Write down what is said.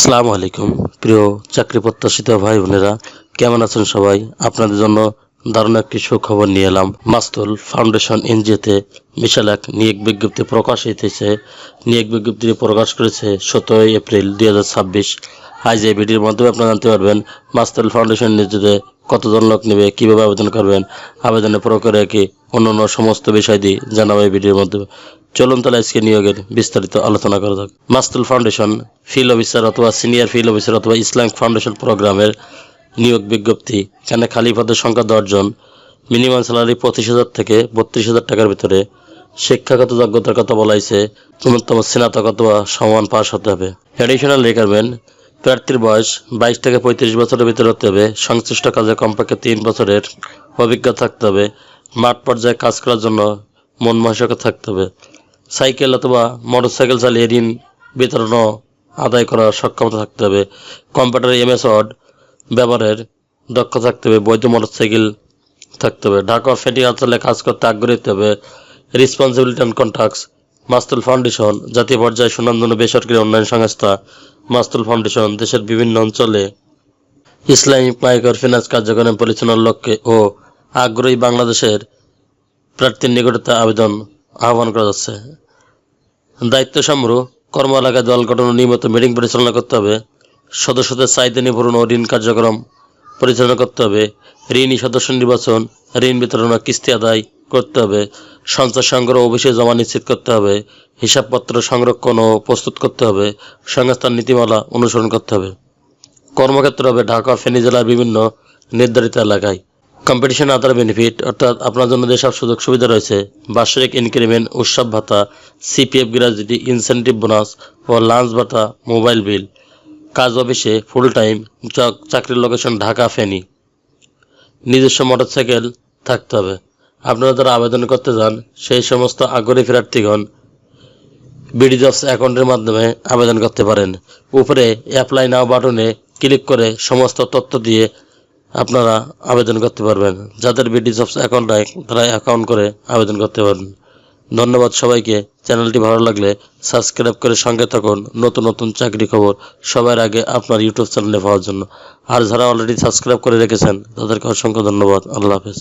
আসসালামু আলাইকুম প্রিয় চাকরি প্রত্যাশিত ভাই বোনেরা, কেমন আছেন সবাই? আপনাদের জন্য দারুণ একটি সুখবর নিয়ে এলাম। মাস্তুল ফাউন্ডেশন এনজিওতে বিশাল এক নিয়োগ বিজ্ঞপ্তি প্রকাশিত হয়েছে। নিয়োগ বিজ্ঞপ্তি প্রকাশ করেছে 17 এপ্রিল 2026। আজ এই ভিডিওর মাধ্যমে আপনারা জানতে পারবেন মাস্তুল ফাউন্ডেশন এনজিওতে কতজন লোক নেবে, কিভাবে আবেদন করবেন, আবেদনের প্রক্রিয়া কি, অন্যান্য সমস্ত বিষয় দিয়ে জানাবো এই ভিডিওর মাধ্যমে। চলুন তাহলে আজকে নিয়োগের বিস্তারিত আলোচনা করা যাক। মাস্তুল ফাউন্ডেশন ফিল্ড অফিসার অথবা সিনিয়র ফিল্ড অফিসার অথবা ইসলামিক ফাউন্ডেশন প্রোগ্রামের নিয়োগ বিজ্ঞপ্তি। এখানে খালি পদের সংখ্যা 10 জন। মিনিমাম স্যালারি 25,000 থেকে 32,000 টাকার ভিতরে। শিক্ষাগত যোগ্যতার কথা বলা হয়েছে ন্যূনতম স্নাতক অথবা সমান পাস হতে হবে। অ্যাডিশনাল রিকোয়ারমেন্ট: প্রার্থীর বয়স 22 থেকে 35 বছরের ভিতরে হতে হবে। সংশ্লিষ্ট কাজে কমপক্ষে 3 বছরের অভিজ্ঞতা থাকতে হবে। মাঠ পর্যায়ে কাজ করার জন্য মন মানসিকতা থাকতে হবে। সাইকেল অথবা মোটরসাইকেল চালিয়ে ঋণ বিতরণ আদায় করার সক্ষমতা থাকতে হবে। কম্পিউটার MS ওয়ার্ড ব্যবহারের দক্ষ থাকতে হবে। বৈধ মোটরসাইকেল থাকতে হবে। ঢাকা ফেটি অঞ্চলে কাজ করতে আগ্রহী হতে হবে। রেসপন্সিবিলিটি অ্যান্ড কন্ট্রাক্টস: মাস্তুল ফাউন্ডেশন জাতীয় পর্যায়ে সুনামধন্য বেসরকারি উন্নয়ন সংস্থা। মাস্তুল ফাউন্ডেশন দেশের বিভিন্ন অঞ্চলে ইসলামিক মাইক্রো ফিন্যান্স কার্যক্রম পরিচালনার লক্ষ্যে ও আগ্রহী বাংলাদেশের প্রার্থীর নিকটতে আহ্বান করা যাচ্ছে। দায়িত্ব সমূহ: কর্ম এলাকায় দল গঠন ও নিয়মিত মিটিং পরিচালনা করতে হবে। সদস্যদের চাহিদা নিপূরণ ও ঋণ কার্যক্রম পরিচালনা করতে হবে। ঋণী সদস্য নির্বাচন, ঋণ বিতরণ ও কিস্তি আদায় করতে হবে। সঞ্চয় সংগ্রহ অফিসে জমা নিশ্চিত করতে হবে। হিসাবপত্র সংরক্ষণ ও প্রস্তুত করতে হবে। সংস্থার নীতিমালা অনুসরণ করতে হবে। কর্মক্ষেত্র হবে ঢাকা ফেনী জেলার বিভিন্ন নির্ধারিত এলাকায়। কম্পিটিশন আদার বেনিফিট, অর্থাৎ আপনার জন্য যেসব সুযোগ সুবিধা রয়েছে: বার্ষিক ইনক্রিমেন্ট, উৎসব ভাতা, CPF গ্র্যাজুইটি, ইনসেন্টিভ বোনাস ও লাঞ্চ ভাতা, মোবাইল বিল। কাজ অফিসে ফুল টাইম, চাকরির লোকেশন ঢাকা ফেনী। নিজস্ব মোটরসাইকেল থাকতে হবে। আপনারা যারা আবেদন করতে যান সেই সমস্ত আগ্রহী প্রার্থীগণ BD জবস অ্যাকাউন্টের মাধ্যমে আবেদন করতে পারেন। উপরে অ্যাপ্লাই নাও বাটনে ক্লিক করে সমস্ত তথ্য দিয়ে আপনারা আবেদন করতে পারবেন। যাদের BD জবস অ্যাকাউন্ট নাই তারা অ্যাকাউন্ট করে আবেদন করতে পারবেন। ধন্যবাদ সবাইকে। চ্যানেলটি ভালো লাগলে সাবস্ক্রাইব করে সঙ্গে থাকুন নতুন নতুন চাকরি খবর সবার আগে আপনার ইউটিউব চ্যানেলে পাওয়ার জন্য। আর যারা অলরেডি সাবস্ক্রাইব করে রেখেছেন তাদেরকে অসংখ্য ধন্যবাদ। আল্লাহ হাফেজ।